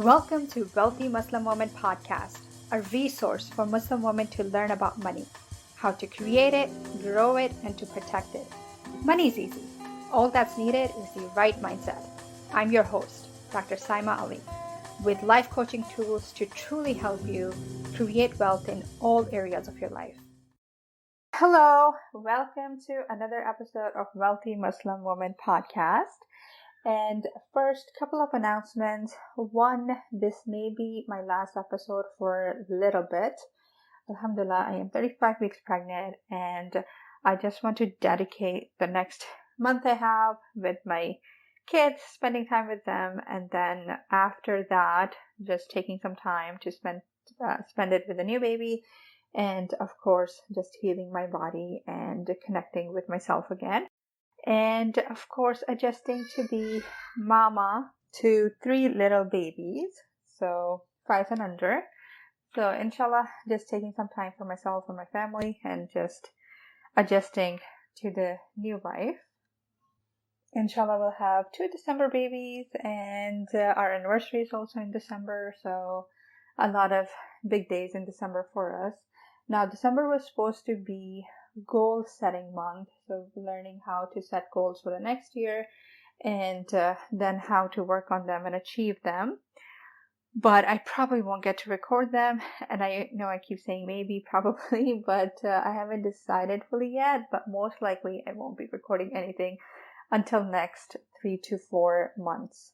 Welcome to Wealthy Muslim Woman Podcast, a resource for Muslim women to learn about money, how to create it, grow it, and to protect it. Money's easy. All that's needed is the right mindset. I'm your host, Dr. Saima Ali, with life coaching tools to truly help you create wealth in all areas of your life. Hello, welcome to another episode of Wealthy Muslim Woman Podcast. And first, couple of announcements. One, this may be my last episode for a little bit. Alhamdulillah, I am 35 weeks pregnant, and I just want to dedicate the next month I have with my kids, spending time with them, and then after that, just taking some time to spend it with a new baby, and of course, just healing my body and connecting with myself again. And of course, adjusting to be mama to 3 little babies, so 5 and under. So inshallah, just taking some time for myself and my family and just adjusting to the new life. Inshallah, we'll have 2 December babies, and our anniversary is also in December, so a lot of big days in December for us. Now, December was supposed to be goal setting month, so learning how to set goals for the next year and then how to work on them and achieve them. But I probably won't get to record them, and I know I keep saying maybe, probably, but I haven't decided fully yet. But most likely I won't be recording anything until next 3 to 4 months.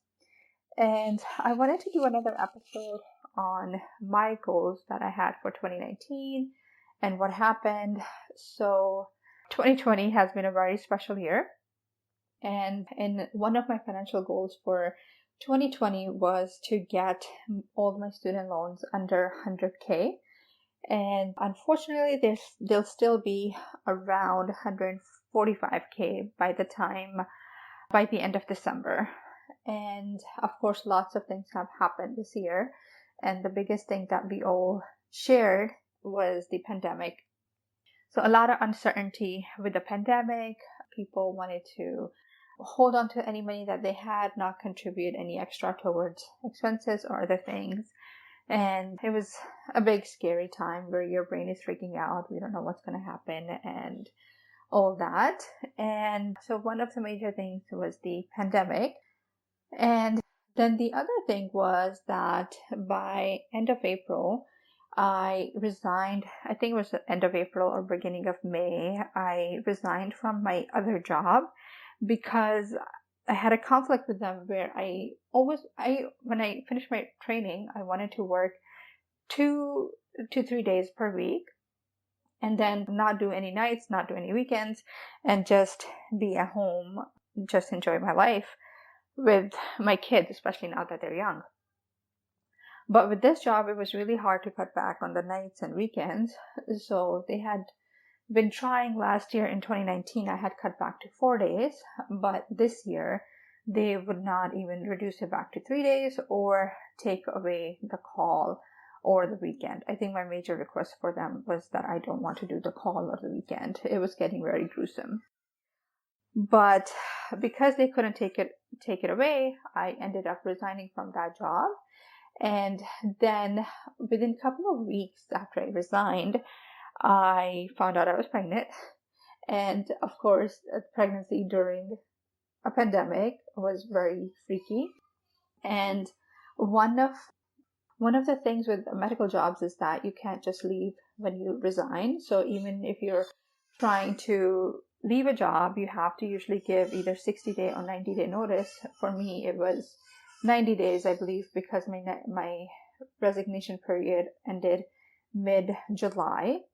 And I wanted to do another episode on my goals that I had for 2019 and what happened. So 2020 has been a very special year. And one of my financial goals for 2020 was to get all my student loans under 100K. And unfortunately, they'll still be around 145K by the end of December. And of course, lots of things have happened this year. And the biggest thing that we all shared was the pandemic. So a lot of uncertainty with the pandemic. People wanted to hold on to any money that they had, not contribute any extra towards expenses or other things. And it was a big scary time where your brain is freaking out. We don't know what's going to happen and all that. And so one of the major things was the pandemic. And then the other thing was that by end of April, I resigned. I think it was the end of April or beginning of May. I resigned from my other job because I had a conflict with them where when I finished my training, I wanted to work 2 to 3 days per week and then not do any nights, not do any weekends, and just be at home, just enjoy my life with my kids, especially now that they're young. But with this job, it was really hard to cut back on the nights and weekends. So they had been trying last year in 2019. I had cut back to 4 days, but this year they would not even reduce it back to 3 days or take away the call or the weekend. I think my major request for them was that I don't want to do the call or the weekend. It was getting very gruesome. But because they couldn't take it away, I ended up resigning from that job. And then within a couple of weeks after I resigned, I found out I was pregnant. And of course, pregnancy during a pandemic was very freaky. And one of the things with medical jobs is that you can't just leave when you resign. So even if you're trying to leave a job, you have to usually give either 60-day or 90-day notice. For me, it was 90 days, I believe, because my resignation period ended mid-July.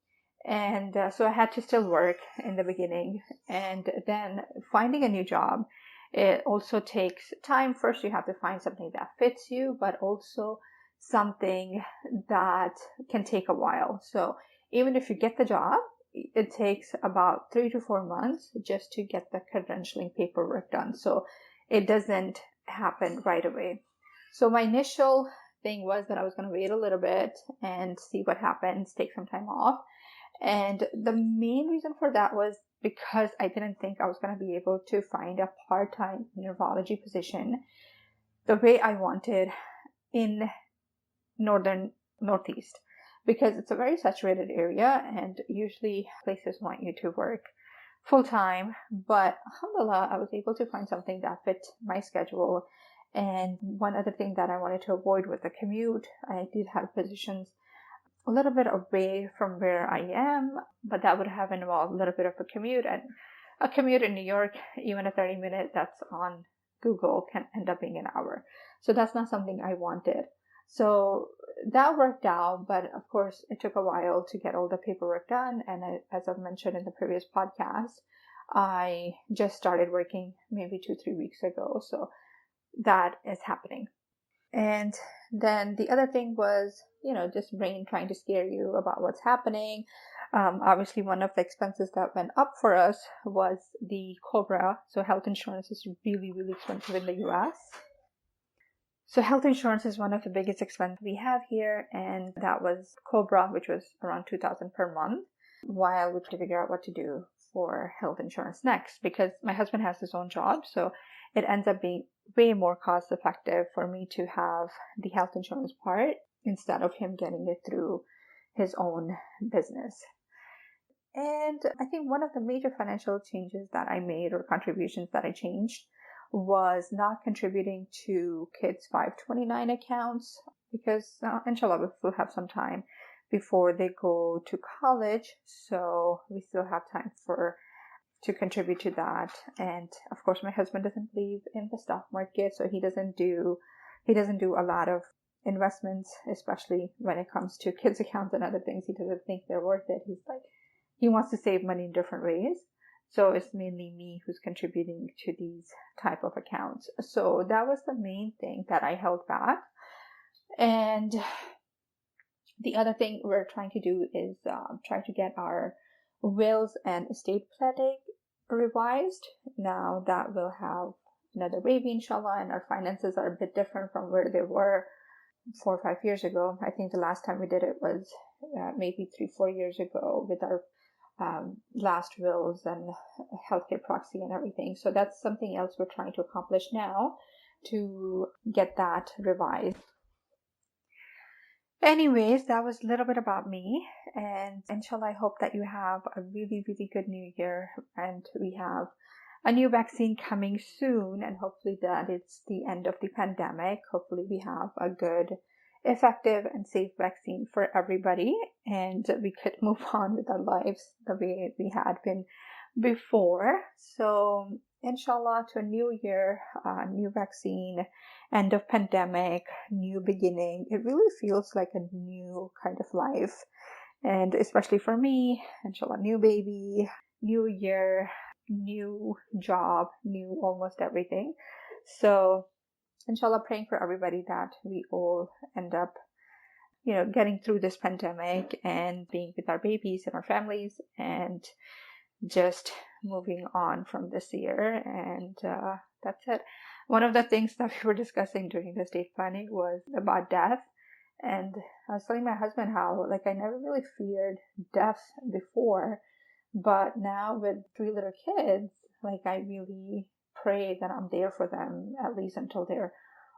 And so I had to still work in the beginning. And then finding a new job, it also takes time. First, you have to find something that fits you, but also something that can take a while. So even if you get the job, it takes about 3 to 4 months just to get the credentialing paperwork done. So it doesn't happen right away. So my initial thing was that I was going to wait a little bit and see what happens, take some time off. And the main reason for that was because I didn't think I was going to be able to find a part-time neurology position the way I wanted in Northeast, because it's a very saturated area and usually places want you to work full time. But alhamdulillah, I was able to find something that fit my schedule. And one other thing that I wanted to avoid was the commute. I did have positions a little bit away from where I am, but that would have involved a little bit of a commute. And a commute in New York, even a 30-minute that's on Google, can end up being an hour. So that's not something I wanted. So that worked out, but of course, it took a while to get all the paperwork done. And as I've mentioned in the previous podcast, I just started working maybe 2-3 weeks ago. So that is happening. And then the other thing was, just brain trying to scare you about what's happening. Obviously, one of the expenses that went up for us was the COBRA. So health insurance is really, really expensive in the US. So health insurance is one of the biggest expenses we have here. And that was COBRA, which was around $2,000 per month, while we try to figure out what to do for health insurance next. Because my husband has his own job, so it ends up being way more cost effective for me to have the health insurance part instead of him getting it through his own business. And I think one of the major financial changes that I made, or contributions that I changed, was not contributing to kids' 529 accounts, because inshallah we still have some time before they go to college, so we still have time to contribute to that. And of course, my husband doesn't believe in the stock market, so he doesn't do a lot of investments, especially when it comes to kids' accounts and other things. He doesn't think they're worth it. He wants to save money in different ways. So it's mainly me who's contributing to these type of accounts. So that was the main thing that I held back. And the other thing we're trying to do is try to get our wills and estate planning revised. Now that we'll have another baby, inshallah, and our finances are a bit different from where they were 4 or 5 years ago. I think the last time we did it was maybe 3-4 years ago with our last wills and healthcare proxy and everything. So that's something else we're trying to accomplish now, to get that revised. Anyways, that was a little bit about me, and inshallah, I hope that you have a really, really good new year, and we have a new vaccine coming soon, and hopefully that it's the end of the pandemic. Hopefully we have a good, effective, and safe vaccine for everybody, and we could move on with our lives the way we had been before. So inshallah, to a new year, new vaccine, end of pandemic, new beginning. It really feels like a new kind of life. And especially for me, inshallah, new baby, new year, new job, new almost everything. So inshallah, praying for everybody that we all end up, getting through this pandemic and being with our babies and our families, and just moving on from this year. And that's it. One of the things that we were discussing during the estate planning was about death. And I was telling my husband how, I never really feared death before, but now with 3 little kids, I really pray that I'm there for them, at least until they're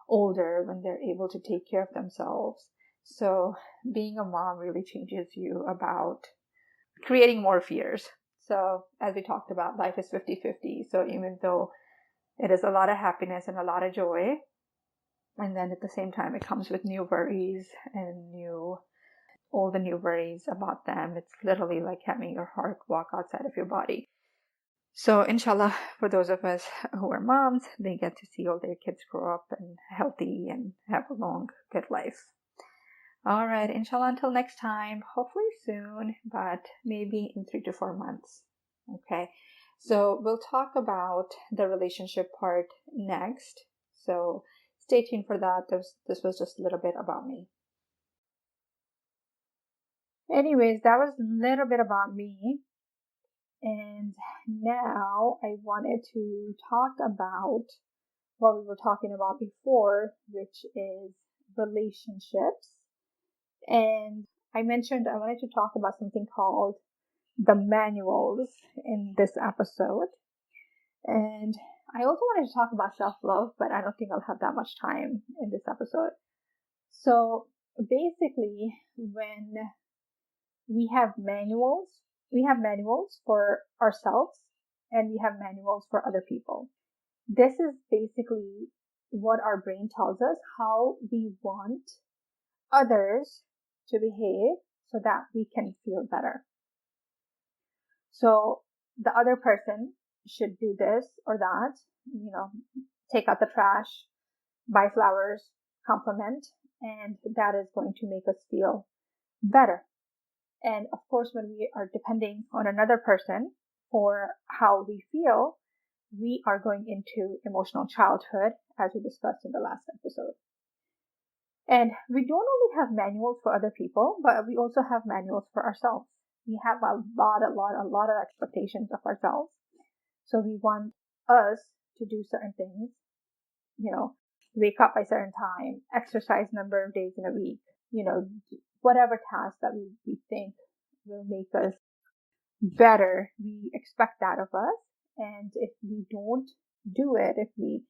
older, when they're able to take care of themselves. So being a mom really changes you about creating more fears. So as we talked about, life is 50-50. So even though it is a lot of happiness and a lot of joy, and then at the same time, it comes with new worries and all the new worries about them. It's literally like having your heart walk outside of your body. So inshallah, for those of us who are moms, they get to see all their kids grow up and healthy and have a long, good life. All right, inshallah, until next time, hopefully soon, but maybe in 3 to 4 months. Okay, so we'll talk about the relationship part next. So stay tuned for that. This was just a little bit about me. Anyways, that was a little bit about me. And now I wanted to talk about what we were talking about before, which is relationships. And I mentioned I wanted to talk about something called the manuals in this episode. And I also wanted to talk about self-love, but I don't think I'll have that much time in this episode. So basically, when we have manuals for ourselves and we have manuals for other people. This is basically what our brain tells us how we want others to behave so that we can feel better. So the other person should do this or that, take out the trash, buy flowers, compliment, and that is going to make us feel better. And of course, when we are depending on another person for how we feel, we are going into emotional childhood, as we discussed in the last episode. And we don't only have manuals for other people, but we also have manuals for ourselves. We have a lot of expectations of ourselves. So we want us to do certain things, wake up by a certain time, exercise number of days in a week, whatever task that we think will make us better, we expect that of us. And if we don't do it, if we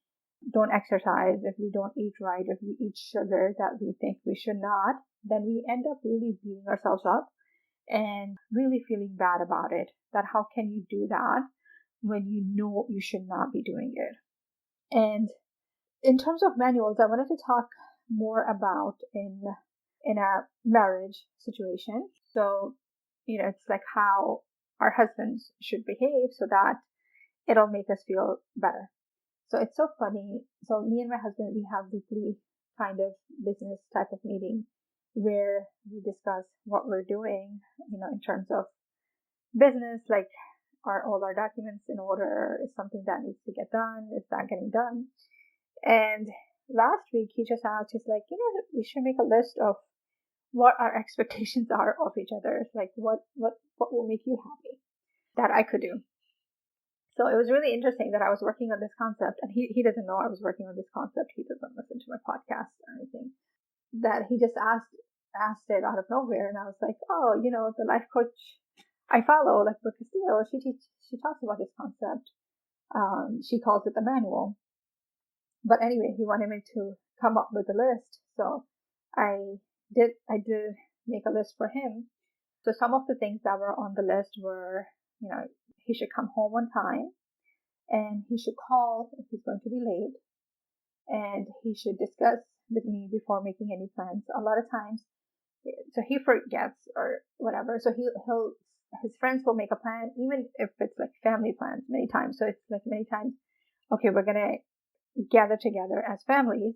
don't exercise, if we don't eat right, if we eat sugar that we think we should not, then we end up really beating ourselves up and really feeling bad about it. That how can you do that when you know you should not be doing it? And in terms of manuals, I wanted to talk more about in a marriage situation. So, it's like how our husbands should behave so that it'll make us feel better. So it's so funny. So me and my husband, we have weekly kind of business type of meeting where we discuss what we're doing, in terms of business, like are all our documents in order? Is something that needs to get done? Is that getting done? And last week he just asked, he's like, we should make a list of what our expectations are of each other. Like what will make you happy that I could do. So it was really interesting that I was working on this concept, and he doesn't know I was working on this concept. He doesn't listen to my podcast or anything. That he just asked it out of nowhere, and I was like, oh, the life coach I follow, like Brooke Castillo, she talks about this concept. She calls it the manual. But anyway, he wanted me to come up with a list, so I did make a list for him. So some of the things that were on the list were, he should come home on time, and he should call if he's going to be late, and he should discuss with me before making any plans. A lot of times, so he forgets or whatever. So his friends will make a plan, even if it's like family plans many times. So it's like many times, okay, we're gonna gather together as families,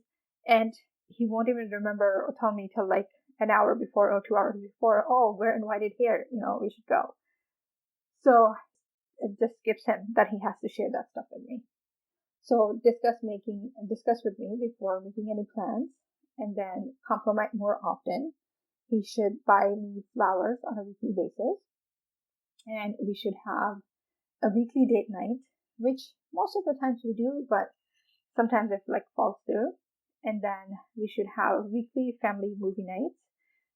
and he won't even remember or tell me till like an hour before or 2 hours before, oh, we're invited here, we should go. So it just skips him that he has to share that stuff with me. So discuss with me before making any plans, and then compliment more often. He should buy me flowers on a weekly basis, and we should have a weekly date night, which most of the times we do, but sometimes it like falls through. And then we should have weekly family movie nights.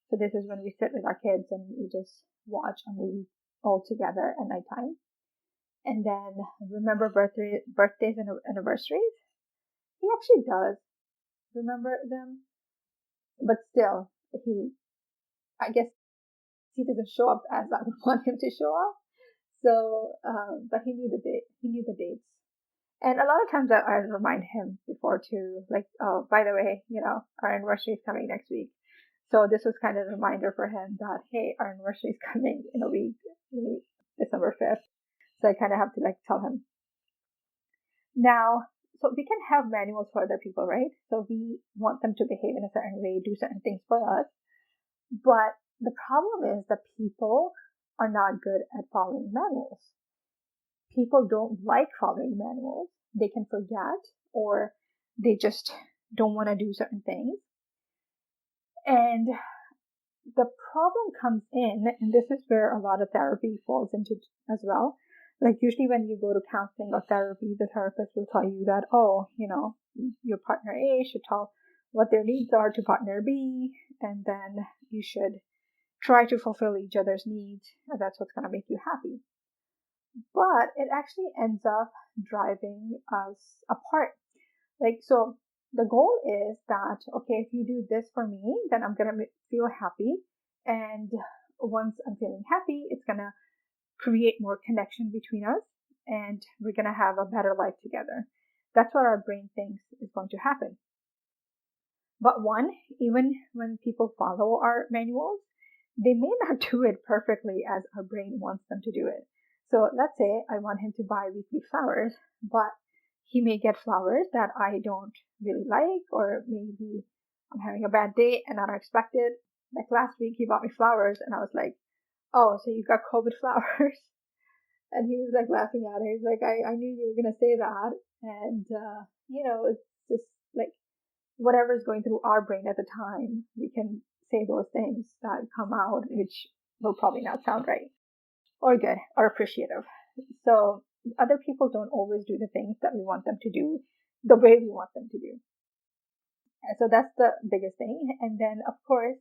So this is when we sit with our kids and we just watch a movie all together at nighttime. And then remember birthdays and anniversaries. He actually does remember them, but still, I guess he doesn't show up as I would want him to show up. So, but he knew the dates. And a lot of times I remind him before to like, oh, by the way, our anniversary is coming next week. So this was kind of a reminder for him that, hey, our anniversary is coming in a week, December 5th. So I kind of have to like tell him. Now, so we can have manuals for other people, right? So we want them to behave in a certain way, do certain things for us. But the problem is that people are not good at following manuals. People don't like following manuals. They can forget, or they just don't want to do certain things. And the problem comes in, and this is where a lot of therapy falls into as well. Like usually when you go to counseling or therapy, the therapist will tell you that, oh, your partner A should tell what their needs are to partner B, and then you should try to fulfill each other's needs, and that's what's going to make you happy. But it actually ends up driving us apart. Like, so The goal is that, okay, if you do this for me, then I'm going to feel happy. And once I'm feeling happy, it's going to create more connection between us and we're going to have a better life together. That's what our brain thinks is going to happen. But even when people follow our manuals, they may not do it perfectly as our brain wants them to do it. So let's say I want him to buy weekly flowers, but he may get flowers that I don't really like, or maybe I'm having a bad day and unexpected. Like last week, he bought me flowers and I was like, oh, so you got COVID flowers? And he was like laughing at it. He's like, I knew you were going to say that. And, it's just like whatever is going through our brain at the time, we can say those things that come out, which will probably not sound right or good or appreciative. So other people don't always do the things that we want them to do the way we want them to do. And so that's the biggest thing. And then, of course,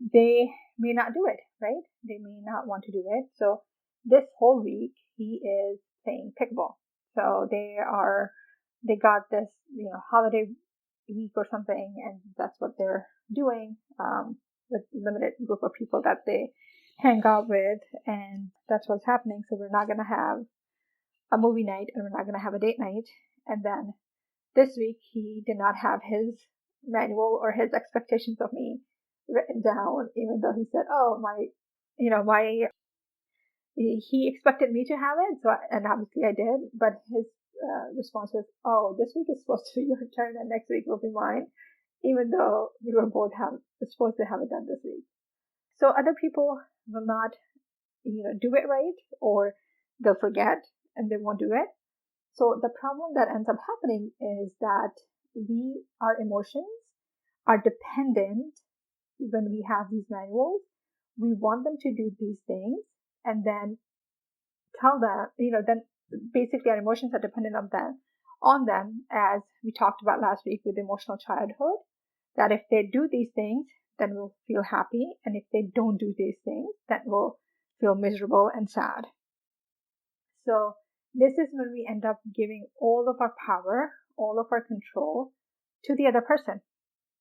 they may not do it, right? They may not want to do it. So this whole week, he is playing pickleball. So they got this, holiday week or something, and that's what they're doing, with limited group of people that they hang out with, and that's what's happening. So we're not going to have a movie night and we're not going to have a date night. And then this week, he did not have his manual or his expectations of me written down, even though he said, oh, he expected me to have it. So, and obviously I did, but his response was, oh, this week is supposed to be your turn and next week will be mine, even though we were both supposed to have it done this week. So other people will not, do it right, or they'll forget and they won't do it. So the problem that ends up happening is that our emotions are dependent when we have these manuals. We want them to do these things and then tell them, then basically our emotions are dependent on them, as we talked about last week with emotional childhood, that if they do these things, then we'll feel happy. And if they don't do these things, then we'll feel miserable and sad. So this is when we end up giving all of our power, all of our control to the other person.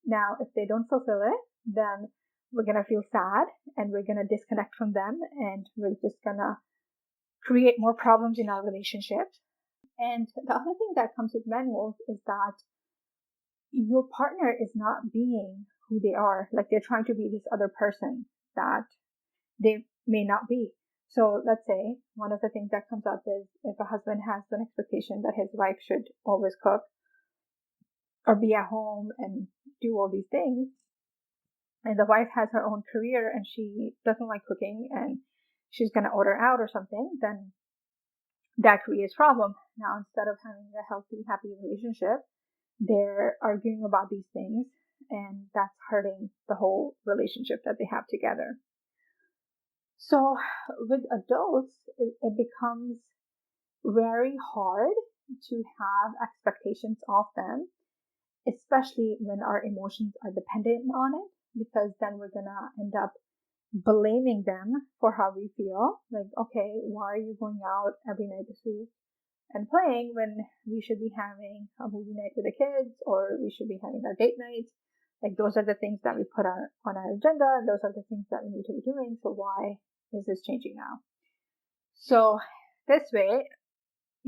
Now, if they don't fulfill it, then we're going to feel sad and we're going to disconnect from them and we're just going to create more problems in our relationships. And the other thing that comes with manuals is that your partner is not being who they are. Like they're trying to be this other person that they may not be. So let's say one of the things that comes up is if a husband has an expectation that his wife should always cook or be at home and do all these things, and the wife has her own career and she doesn't like cooking and she's going to order out or something, then that creates problem. Now, instead of having a healthy, happy relationship, they're arguing about these things, and that's hurting the whole relationship that they have together. So with adults, it becomes very hard to have expectations of them, especially when our emotions are dependent on it, because then we're going to end up blaming them for how we feel. Like, okay, why are you going out every night this week and playing when we should be having a movie night with the kids, or we should be having our date night? Like, those are the things that we put on our agenda. Those are the things that we need to be doing. So why is this changing now? So this way,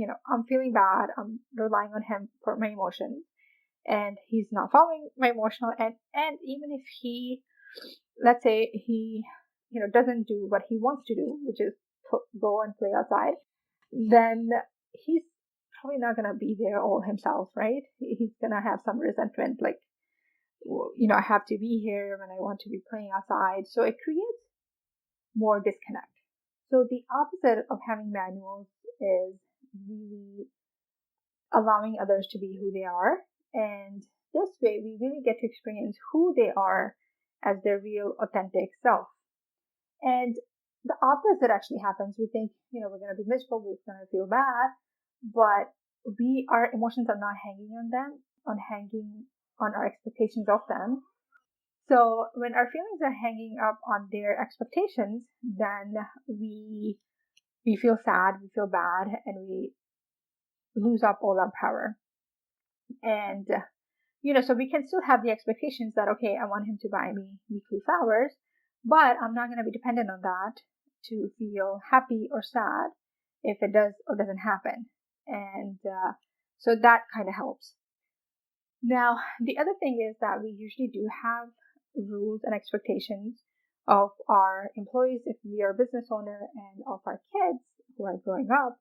I'm feeling bad. I'm relying on him for my emotions, and he's not following my emotional. And even if let's say he, doesn't do what he wants to do, which is go and play outside, then he's probably not going to be there all himself, right? He's going to have some resentment, like, I have to be here when I want to be playing outside. So it creates more disconnect. So the opposite of having manuals is really allowing others to be who they are. And this way, we really get to experience who they are as their real, authentic self. And the opposite actually happens. We think, we're going to be miserable, we're going to feel bad, but our emotions are not hanging on our expectations of them. So when our feelings are hanging up on their expectations, then we feel sad, we feel bad, and we lose up all our power. And, so we can still have the expectations that, okay, I want him to buy me weekly flowers, but I'm not going to be dependent on that to feel happy or sad if it does or doesn't happen. And so that kind of helps. Now, the other thing is that we usually do have rules and expectations of our employees if we are a business owner and of our kids who are growing up.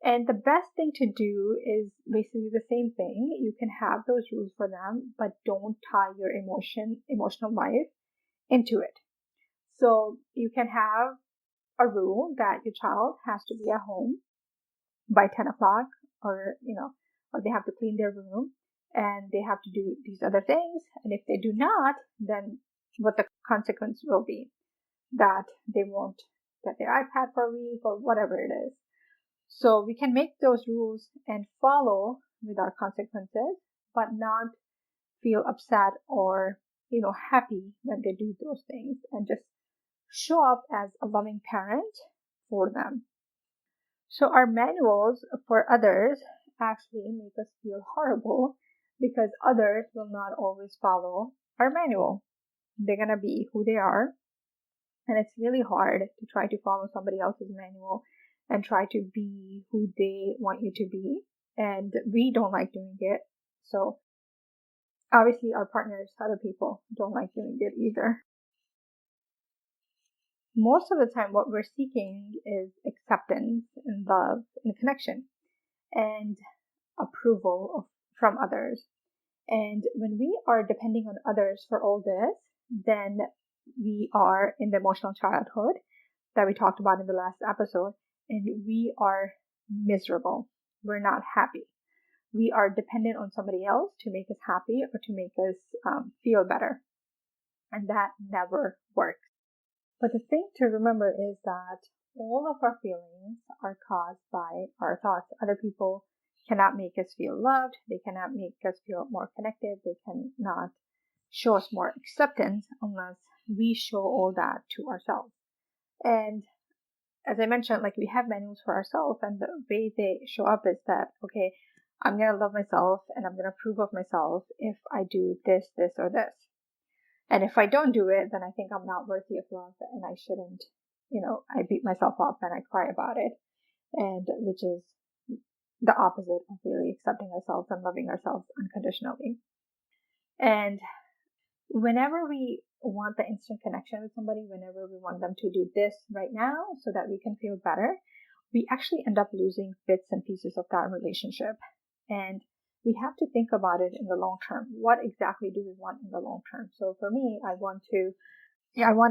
And the best thing to do is basically the same thing. You can have those rules for them, but don't tie your emotional life into it. So you can have a rule that your child has to be at home by 10 o'clock or they have to clean their room and they have to do these other things. And if they do not, then what the consequence will be that they won't get their iPad for a week or whatever it is. So we can make those rules and follow with our consequences, but not feel upset or, happy when they do those things, and just show up as a loving parent for them. So our manuals for others actually make us feel horrible because others will not always follow our manual. They're going to be who they are. And it's really hard to try to follow somebody else's manual and try to be who they want you to be. And we don't like doing it. So obviously our partners, other people, don't like doing it either. Most of the time what we're seeking is acceptance and love and connection and approval from others. And when we are depending on others for all this, then we are in the emotional childhood that we talked about in the last episode, and we are miserable. We're not happy. We are dependent on somebody else to make us happy or to make us feel better. And that never works. But the thing to remember is that all of our feelings are caused by our thoughts. Other people cannot make us feel loved. They cannot make us feel more connected. They cannot show us more acceptance unless we show all that to ourselves. And as I mentioned, like we have manuals for ourselves, and the way they show up is that, okay, I'm going to love myself and I'm going to approve of myself if I do this, this, or this. And if I don't do it, then I think I'm not worthy of love and I shouldn't, I beat myself up and I cry about it. And which is the opposite of really accepting ourselves and loving ourselves unconditionally. And whenever we want the instant connection with somebody, whenever we want them to do this right now so that we can feel better, we actually end up losing bits and pieces of that relationship. And we have to think about it in the long term. What exactly do we want in the long term? So for me, I want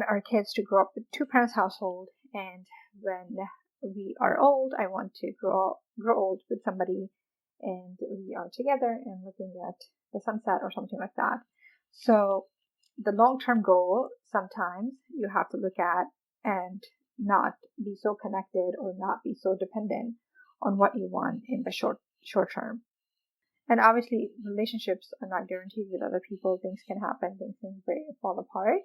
our kids to grow up with two parents household. And when we are old, I want to grow old with somebody and we are together and looking at the sunset or something like that. So the long-term goal, sometimes you have to look at and not be so connected or not be so dependent on what you want in the short term. And obviously, relationships are not guaranteed with other people. Things can happen, things can fall apart,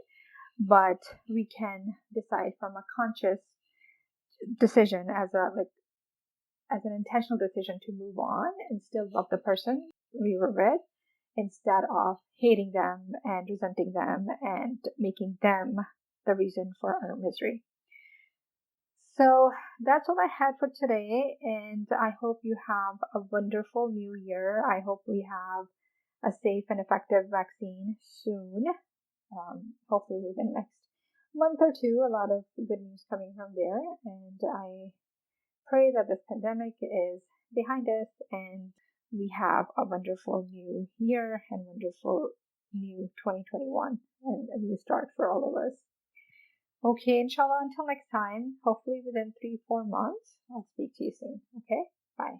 but we can decide from a conscious decision as an intentional decision to move on and still love the person we were with instead of hating them and resenting them and making them the reason for our misery. So that's all I had for today, and I hope you have a wonderful new year. I hope we have a safe and effective vaccine soon, hopefully within the next month or two. A lot of good news coming from there, and I pray that this pandemic is behind us and we have a wonderful new year and wonderful new 2021 and a new start for all of us. Okay, inshallah, until next time, hopefully within 3-4 months, I'll speak to you soon. Okay, bye.